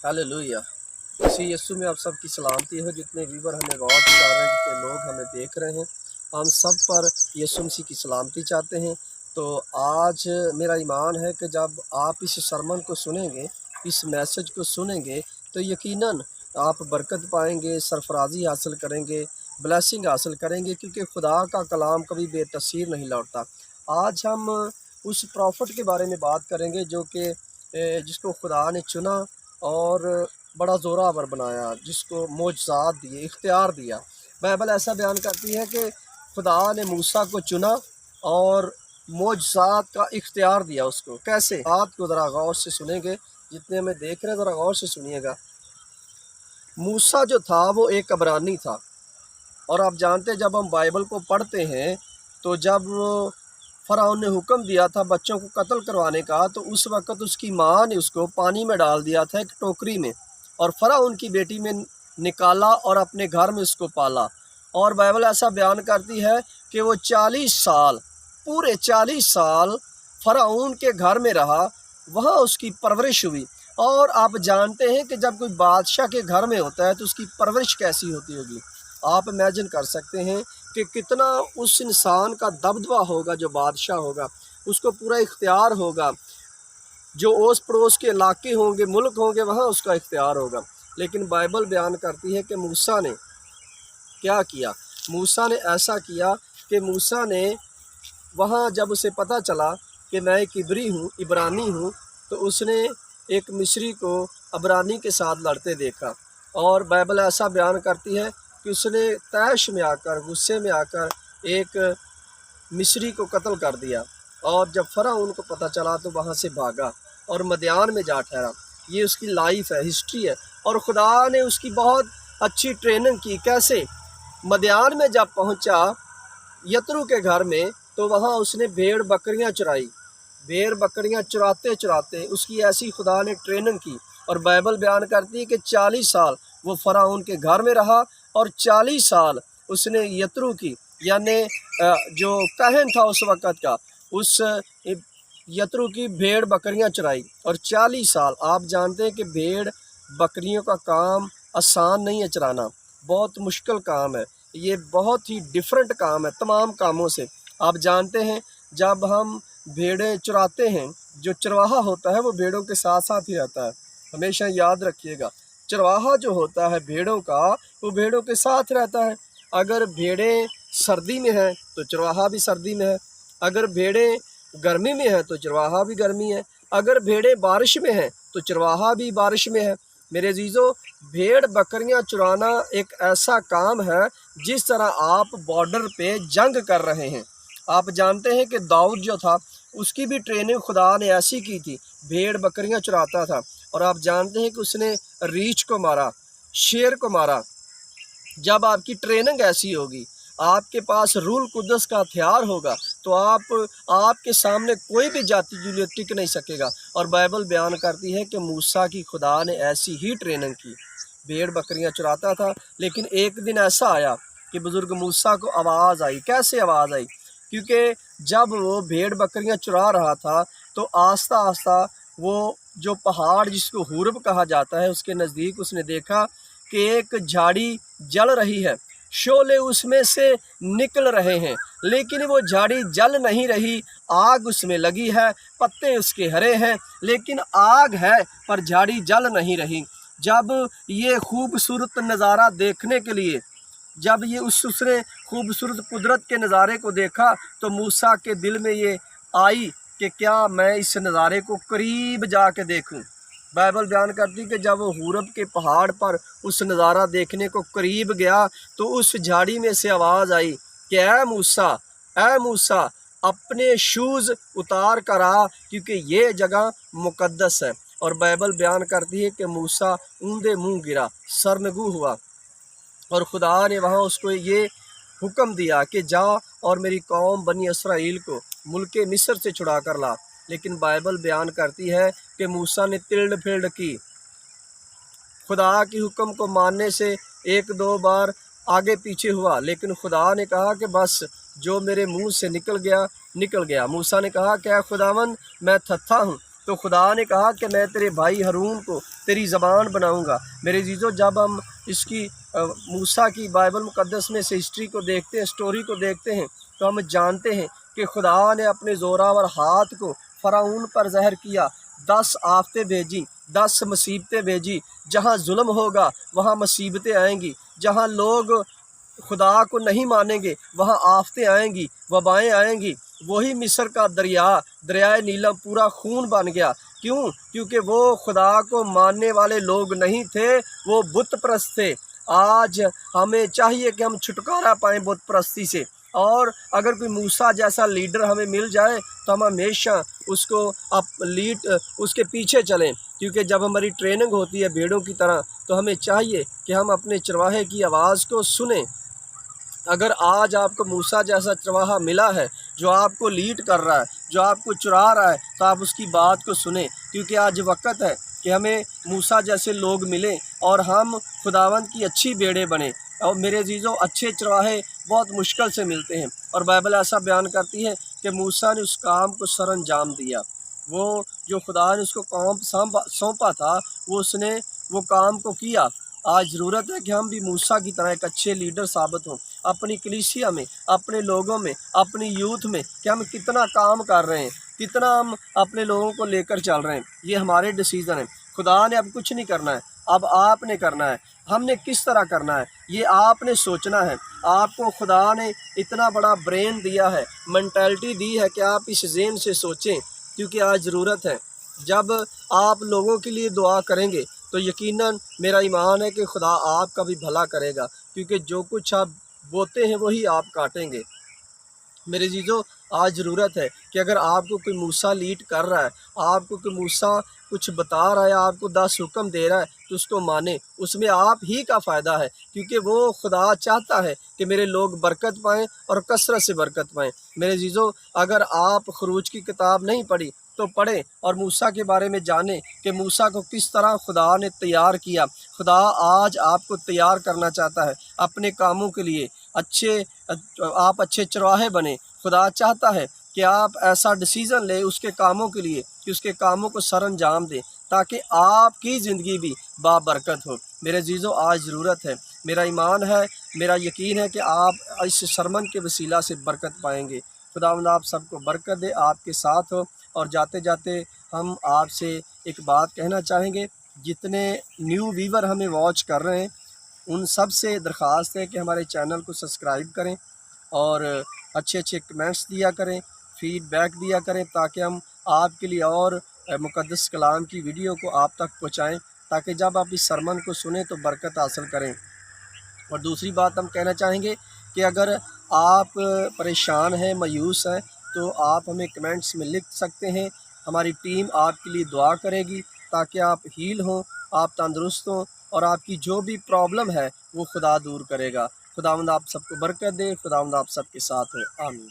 Hallelujah. इसी यीशु में आप सबकी सलामती हो। जितने व्यूवर हमें वॉच कर रहे हैं, जितने लोग हमें देख रहे हैं, हम सब पर यीशु मसीह की सलामती चाहते हैं। तो आज मेरा ईमान है कि जब आप इस सरमन को सुनेंगे, इस मैसेज को सुनेंगे, तो यकीनन आप बरकत पाएंगे, सरफराजी हासिल करेंगे, ब्लेसिंग हासिल करेंगे, क्योंकि खुदा का कलाम कभी बेतसीर नहीं लौटता। आज हम उस प्रॉफिट के बारे में बात करेंगे जो कि जिसको खुदा ने चुना और बड़ा ज़ोरावर बनाया, जिसको मोजज़ात दिए, इख्तियार दिया। बाइबल ऐसा बयान करती है कि खुदा ने मूसा को चुना और मोजज़ात का इख्तियार दिया उसको। कैसे? बात को ज़रा गौर से सुनेंगे, जितने हमें देख रहे हैं ज़रा गौर से सुनिएगा। मूसा जो था वो एक अबरानी था, और आप जानते हैं जब हम बाइबल को पढ़ते हैं तो जब फ़िरौन ने हुक्म दिया था बच्चों को कत्ल करवाने का, तो उस वक़्त उसकी माँ ने उसको पानी में डाल दिया था एक टोकरी में, और फ़िरौन की बेटी में निकाला और अपने घर में उसको पाला। और बाइबल ऐसा बयान करती है कि वो 40 साल, पूरे 40 साल फ़िरौन के घर में रहा, वहाँ उसकी परवरिश हुई। और आप जानते हैं कि जब कोई बादशाह के घर में होता है तो उसकी परवरिश कैसी होती होगी। आप इमेजिन कर सकते हैं कि कितना उस इंसान का दबदबा होगा, जो बादशाह होगा, उसको पूरा इख्तियार होगा, जो ओस पड़ोस के इलाके होंगे, मुल्क होंगे, वहाँ उसका इख्तियार होगा। लेकिन बाइबल बयान करती है कि मूसा ने क्या किया। मूसा ने ऐसा किया कि मूसा ने वहाँ जब उसे पता चला कि मैं एक इब्रानी हूँ, तो उसने एक मिस्री को अबरानी के साथ लड़ते देखा, और बाइबल ऐसा बयान करती है कि उसने तैश में आकर, गुस्से में आकर एक मिस्री को कत्ल कर दिया। और जब फ़िरौन को पता चला तो वहाँ से भागा और मदियान में जा ठहरा। ये उसकी लाइफ है, हिस्ट्री है। और खुदा ने उसकी बहुत अच्छी ट्रेनिंग की। कैसे? मदियान में जब पहुँचा यत्रू के घर में, तो वहाँ उसने भेड़ बकरियाँ चराई। भेड़ बकरियाँ चराते चराते उसकी ऐसी खुदा ने ट्रेनिंग की। और बाइबल बयान करती है कि 40 साल वो फ़िरौन के घर में रहा, और 40 साल उसने यत्रू की, यानी जो कहन था उस वक़्त का, उस यत्रू की भेड़ बकरियां चराई। और 40 साल, आप जानते हैं कि भेड़ बकरियों का काम आसान नहीं है चराना, बहुत मुश्किल काम है। ये बहुत ही डिफरेंट काम है तमाम कामों से। आप जानते हैं जब हम भेड़ें चराते हैं, जो चरवाहा होता है वो भेड़ों के साथ साथ ही रहता है। हमेशा याद रखिएगा, चरवाहा जो होता है भेड़ों का, वो भेड़ों के साथ रहता है। अगर भेड़ें सर्दी में हैं तो चरवाहा भी सर्दी में है, अगर भेड़ें गर्मी में है तो चरवाहा भी गर्मी है, अगर भेड़ें बारिश में हैं तो चरवाहा भी बारिश में है। मेरे अजीज़ों, भेड़ बकरियां चुराना एक ऐसा काम है जिस तरह आप बॉर्डर पे जंग कर रहे हैं। आप जानते हैं कि दाऊद जो था उसकी भी ट्रेनिंग खुदा ने ऐसी की थी, भेड़ बकरियां चुराता था। और आप जानते हैं कि उसने रीछ को मारा, शेर को मारा। जब आपकी ट्रेनिंग ऐसी होगी, आपके पास रूल कुदस का हथियार होगा, तो आपके सामने कोई भी जाति जुलियत टिक नहीं सकेगा। और बाइबल बयान करती है कि मूसा की खुदा ने ऐसी ही ट्रेनिंग की, भेड़ बकरियां चुराता था। लेकिन एक दिन ऐसा आया कि बुज़ुर्ग मूसा को आवाज़ आई। कैसे आवाज़ आई? क्योंकि जब वो भेड़ बकरियां चुरा रहा था तो आस्ता आस्ता वो जो पहाड़ जिसको हुरब कहा जाता है, उसके नज़दीक उसने देखा कि एक झाड़ी जल रही है, शोले उसमें से निकल रहे हैं, लेकिन वो झाड़ी जल नहीं रही, आग उसमें लगी है, पत्ते उसके हरे हैं, लेकिन आग है पर झाड़ी जल नहीं रही। जब ये खूबसूरत नज़ारा देखने के लिए, जब ये उसने खूबसूरत कुदरत के नज़ारे को देखा, तो मूसा के दिल में ये आई कि क्या मैं इस नज़ारे को करीब जाके देखूं। बाइबल बयान करती कि जब वो हुरब के पहाड़ पर उस नज़ारा देखने को करीब गया, तो उस झाड़ी में से आवाज़ आई कि ऐ मूसा, अपने शूज़ उतार कर आ, क्योंकि ये जगह मुकद्दस है। और बाइबल बयान करती है कि मूसा ऊंधे मुंह गिरा, सरनगू हुआ, और खुदा ने वहाँ उसको ये हुक्म दिया कि जा और मेरी कौम बनी इसराइल को मुल्क मिस्र से छुड़ा कर ला। लेकिन बाइबल बयान करती है कि मूसा ने तिल्ड फिल्ड की, खुदा की हुक्म को मानने से एक दो बार आगे पीछे हुआ, लेकिन खुदा ने कहा कि बस जो मेरे मुंह से निकल गया निकल गया। मूसा ने कहा क्या खुदावंद, मैं थथा हूँ, तो खुदा ने कहा कि मैं तेरे भाई हारून को तेरी ज़बान बनाऊंगा। मेरे अज़ीज़ों, जब हम इसकी मूसा की बाइबल मुक़द्दस में से हिस्ट्री को देखते हैं, स्टोरी को देखते हैं, तो हम जानते हैं कि खुदा ने अपने ज़ोरावर हाथ को फ़िरौन पर ज़हर किया, 10 आफ़तें भेजी, 10 मुसीबतें भेजी। जहाँ जुल्म होगा वहाँ मुसीबतें आएंगी, जहाँ लोग खुदा को नहीं मानेंगे वहाँ आफ़तें आएंगी, वबाएँ आएंगी। वही मिस्र का दरियाए नीलम पूरा खून बन गया। क्यों? क्योंकि वो खुदा को मानने वाले लोग नहीं थे, वो बुत परस्त थे। आज हमें चाहिए कि हम छुटकारा पाएँ बुत परस्ती से, और अगर कोई मूसा जैसा लीडर हमें मिल जाए तो हम हमेशा उसको उसके पीछे चलें, क्योंकि जब हमारी ट्रेनिंग होती है भेड़ों की तरह, तो हमें चाहिए कि हम अपने चरवाहे की आवाज़ को सुनें। अगर आज आपको मूसा जैसा चरवाहा मिला है जो आपको लीड कर रहा है, जो आपको चुरा रहा है, तो आप उसकी बात को सुने, क्योंकि आज वक्त है कि हमें मूसा जैसे लोग मिलें और हम खुदावंद की अच्छी भेड़ें बने। और मेरे अज़ीज़ों, अच्छे चरवाहे बहुत मुश्किल से मिलते हैं, और बाइबल ऐसा बयान करती है कि मूसा ने उस काम को सर अंजाम दिया। वो जो खुदा ने उसको काम सौंपा था, उसने वो काम को किया। आज ज़रूरत है कि हम भी मूसा की तरह एक अच्छे लीडर साबित हों, अपनी कलीसिया में, अपने लोगों में, अपनी यूथ में, कि हम कितना काम कर रहे हैं, कितना हम अपने लोगों को लेकर चल रहे हैं। ये हमारे डिसीज़न हैं। खुदा ने अब कुछ नहीं करना है, अब आपने करना है। हमने किस तरह करना है ये आपने सोचना है। आपको खुदा ने इतना बड़ा ब्रेन दिया है, मेंटालिटी दी है कि आप इस ज़हन से सोचें, क्योंकि आज ज़रूरत है। जब आप लोगों के लिए दुआ करेंगे तो यकीनन मेरा ईमान है कि खुदा आपका भी भला करेगा, क्योंकि जो कुछ आप बोते हैं वही आप काटेंगे। मेरे अज़ीज़ों, आज ज़रूरत है कि अगर आपको कोई मूसा लीड कर रहा है, आपको कोई मूसा कुछ बता रहा है, आपको 10 हुक्म दे रहा है, तो उसको माने। उसमें आप ही का फ़ायदा है, क्योंकि वो खुदा चाहता है कि मेरे लोग बरकत पाएँ और कसरत से बरकत पाएँ। मेरे अज़ीज़ों, अगर आप खरूज की किताब नहीं पढ़ी तो पढ़ें और मूसा के बारे में जानें कि मूसा को किस तरह खुदा ने तैयार किया। खुदा आज आपको तैयार करना चाहता है अपने कामों के लिए। आप अच्छे चरवाहे बने। खुदा चाहता है कि आप ऐसा डिसीज़न लें उसके कामों के लिए कि उसके कामों को सर अंजाम दें, ताकि आपकी ज़िंदगी भी बाबरकत हो। मेरे अज़ीज़ों, आज ज़रूरत है, मेरा ईमान है, मेरा यकीन है कि आप इस सरमन के वसीला से बरकत पाएंगे। खुदावंद आप सबको बरकत दे, आपके साथ हो। और जाते जाते हम आपसे एक बात कहना चाहेंगे, जितने न्यू व्यूवर हमें वॉच कर रहे हैं उन सब से दरख्वास्त है कि हमारे चैनल को सब्सक्राइब करें और अच्छे अच्छे कमेंट्स दिया करें, फीडबैक दिया करें, ताकि हम आपके लिए और मुक़द्दस कलाम की वीडियो को आप तक पहुँचाएँ, ताकि जब आप इस सरमन को सुने तो बरकत हासिल करें। और दूसरी बात हम कहना चाहेंगे कि अगर आप परेशान हैं, मायूस हैं, तो आप हमें कमेंट्स में लिख सकते हैं। हमारी टीम आपके लिए दुआ करेगी ताकि आप हील हों, आप तंदुरुस्त हों, और आपकी जो भी प्रॉब्लम है वो खुदा दूर करेगा। खुदावंद आप सबको बरकत दे। खुदावंद आप सबके साथ हो। आमीन।